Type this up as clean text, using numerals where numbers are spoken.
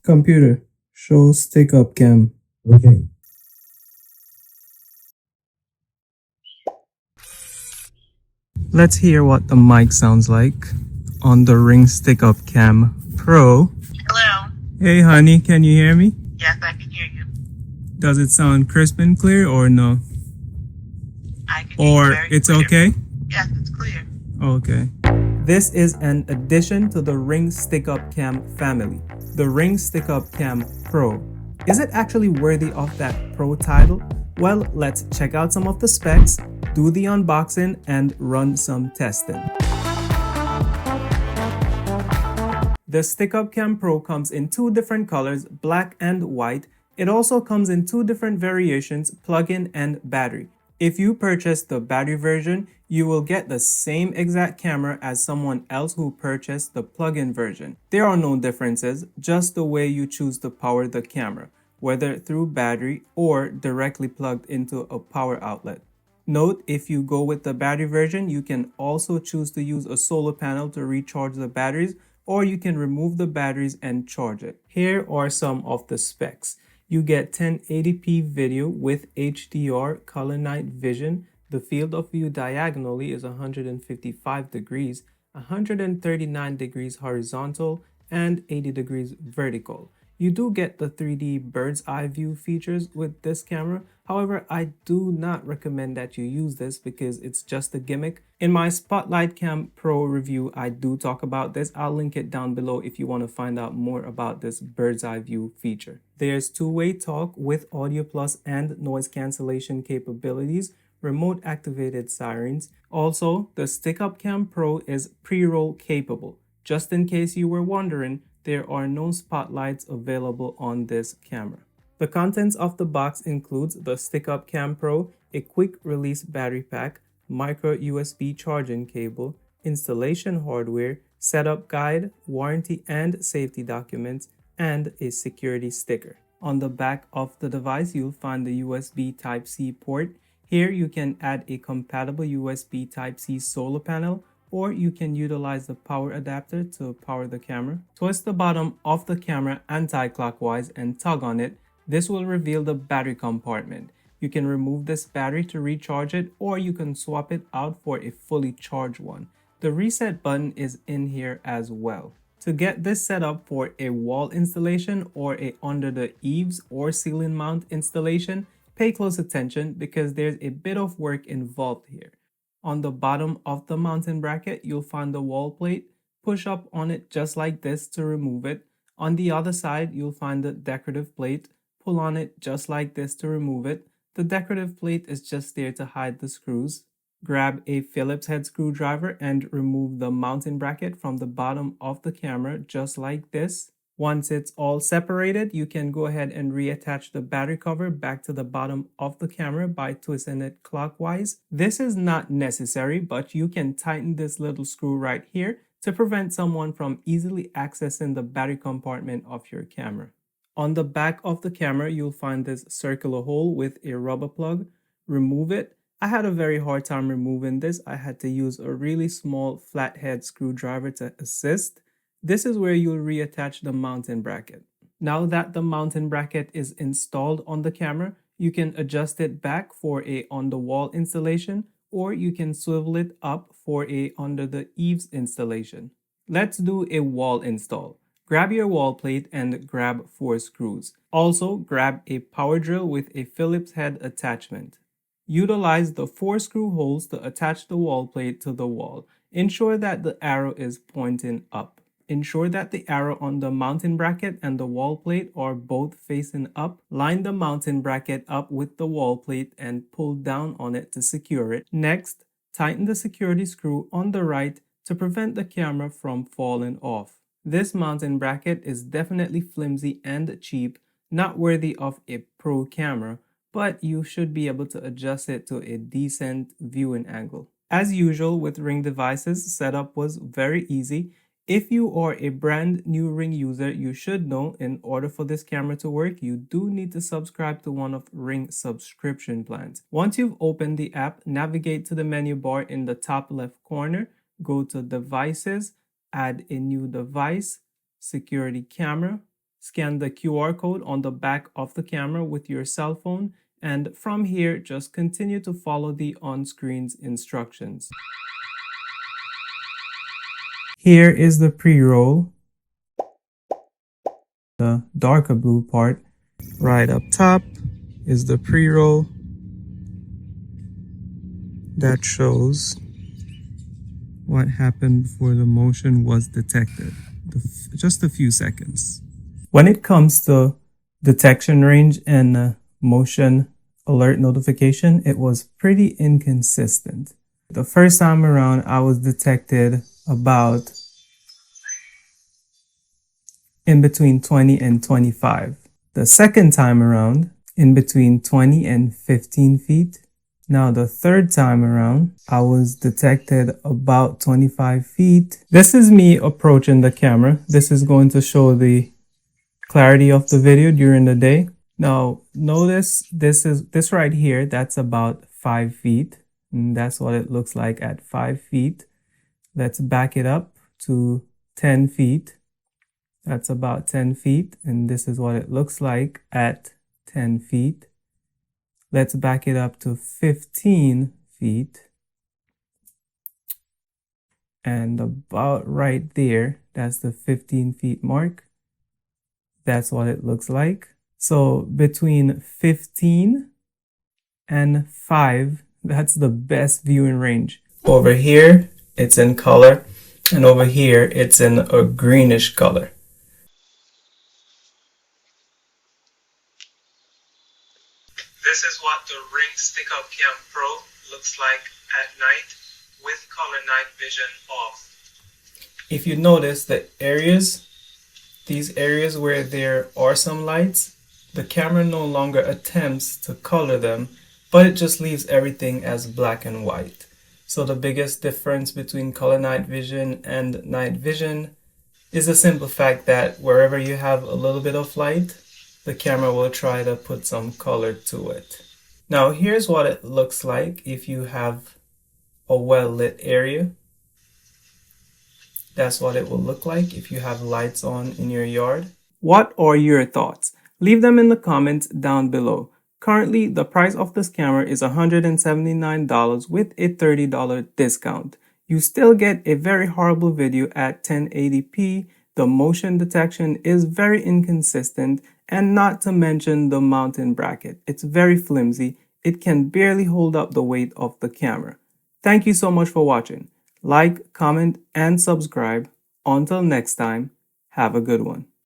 Computer, show stick up cam. Okay. Let's hear what the mic sounds like on the Ring Stick Up Cam Pro. Hello. Hey honey, can you hear me? Yes, I can hear you. Does it sound crisp and clear or no? I can hear you Or very it's clear. okay? Yes, it's clear. Okay. This is an addition to the Ring Stick Up Cam family, the Ring Stick Up Cam Pro. Is it actually worthy of that Pro title? Well, let's check out some of the specs, do the unboxing, and run some testing. The Stick Up Cam Pro comes in two different colors, black and white. It also comes in two different variations, plug-in and battery. If you purchase the battery version, you will get the same exact camera as someone else who purchased the plug-in version. There are no differences, just the way you choose to power the camera, whether through battery or directly plugged into a power outlet. Note, if you go with the battery version, you can also choose to use a solar panel to recharge the batteries, or you can remove the batteries and charge it. Here are some of the specs. You get 1080p video with HDR color night vision. The field of view diagonally is 155 degrees, 139 degrees horizontal, and 80 degrees vertical. You do get the 3D bird's eye view features with this camera. However, I do not recommend that you use this because it's just a gimmick. In my Spotlight Cam Pro review, I do talk about this. I'll link it down below if you want to find out more about this bird's eye view feature. There's two-way talk with audio plus and noise cancellation capabilities, remote activated sirens. Also, the Stick Up Cam Pro is pre-roll capable. Just in case you were wondering, there are no spotlights available on this camera. The contents of the box includes the Stick Up Cam Pro, a quick release battery pack, micro USB charging cable, installation hardware, setup guide, warranty and safety documents, and a security sticker. On the back of the device, you'll find the USB Type-C port. Here you can add a compatible USB Type-C solar panel, or you can utilize the power adapter to power the camera. Twist the bottom of the camera anti-clockwise and tug on it. This will reveal the battery compartment. You can remove this battery to recharge it, or you can swap it out for a fully charged one. The reset button is in here as well. To get this set up for a wall installation or a under the eaves or ceiling mount installation, pay close attention because there's a bit of work involved here. On the bottom of the mounting bracket, you'll find the wall plate. Push up on it just like this to remove it. On the other side, you'll find the decorative plate. Pull on it just like this to remove it. The decorative plate is just there to hide the screws. Grab a Phillips head screwdriver and remove the mounting bracket from the bottom of the camera just like this. Once it's all separated, you can go ahead and reattach the battery cover back to the bottom of the camera by twisting it clockwise. This is not necessary, but you can tighten this little screw right here to prevent someone from easily accessing the battery compartment of your camera. On the back of the camera, you'll find this circular hole with a rubber plug. Remove it. I had a very hard time removing this. I had to use a really small flathead screwdriver to assist. This is where you'll reattach the mounting bracket. Now that the mounting bracket is installed on the camera, you can adjust it back for a on-the-wall installation, or you can swivel it up for a under the eaves installation. Let's do a wall install. Grab your wall plate and grab 4 screws. Also, grab a power drill with a Phillips head attachment. Utilize the 4 screw holes to attach the wall plate to the wall. Ensure that the arrow is pointing up. Ensure that the arrow on the mounting bracket and the wall plate are both facing up. Line the mounting bracket up with the wall plate and pull down on it to secure it. Next, tighten the security screw on the right to prevent the camera from falling off. This mounting bracket is definitely flimsy and cheap, not worthy of a pro camera, but you should be able to adjust it to a decent viewing angle. As usual with Ring devices, setup was very easy. If you are a brand new Ring user, you should know in order for this camera to work, you do need to subscribe to one of Ring's subscription plans. Once you've opened the app, navigate to the menu bar in the top left corner, go to Devices, add a new device, Security Camera, Scan the QR code on the back of the camera with your cell phone, and from here, just continue to follow the on-screen's instructions. Here is the pre-roll, the darker blue part. Right up top is the pre-roll that shows what happened before the motion was detected, just a few seconds. When it comes to detection range and motion alert notification, it was pretty inconsistent. The first time around, I was detected about in between 20 and 25. The second time around, in between 20 and 15 feet. Now the third time around, I was detected about 25 feet. This is me approaching the camera. This is going to show the clarity of the video during the day. Now notice this right here, that's about 5 feet. And that's what it looks like at 5 feet. Let's back it up to 10 feet. That's about 10 feet. And this is what it looks like at 10 feet. Let's back it up to 15 feet. And about right there, that's the 15 feet mark. That's what it looks like. So between 15 and 5, that's the best viewing range. Over here, it's in color. And over here, it's in a greenish color. This is what the Ring Stick-Up Cam Pro looks like at night with color night vision off. If you notice these areas where there are some lights, the camera no longer attempts to color them, but it just leaves everything as black and white. So the biggest difference between color night vision and night vision is the simple fact that wherever you have a little bit of light, the camera will try to put some color to it. Now here's what it looks like if you have a well-lit area. That's what it will look like if you have lights on in your yard. What are your thoughts? Leave them in the comments down below. Currently, the price of this camera is $179 with a $30 discount. You still get a very horrible video at 1080p. The motion detection is very inconsistent, and not to mention the mounting bracket. It's very flimsy. It can barely hold up the weight of the camera. Thank you so much for watching. Like, comment, and subscribe. Until next time, have a good one.